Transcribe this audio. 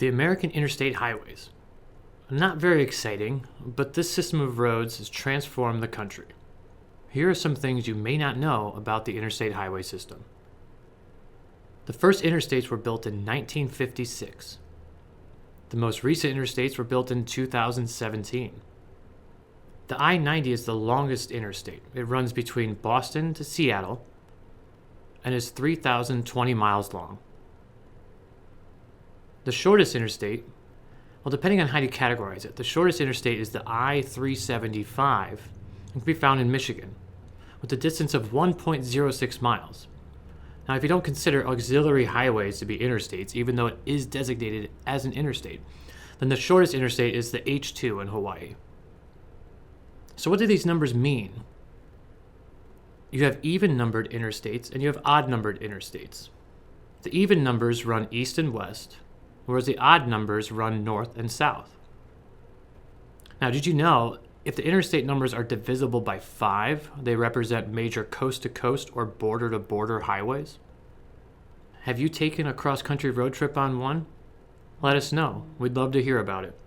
The American interstate highways. Not very exciting, but this system of roads has transformed the country. Here are some things you may not know about the interstate highway system. The first interstates were built in 1956. The most recent interstates were built in 2017. The I-90 is the longest interstate. It runs between Boston to Seattle and is 3,020 miles long. The shortest interstate, well, depending on how you categorize it, the shortest interstate is the I-375 and can be found in Michigan with a distance of 1.06 miles. Now, if you don't consider auxiliary highways to be interstates, even though it is designated as an interstate, then the shortest interstate is the H2 in Hawaii. So what do these numbers mean? You have even-numbered interstates and you have odd-numbered interstates. The even numbers run east and west, whereas the odd numbers run north and south. Now, did you know if the interstate numbers are divisible by 5, they represent major coast-to-coast or border-to-border highways? Have you taken a cross-country road trip on one? Let us know. We'd love to hear about it.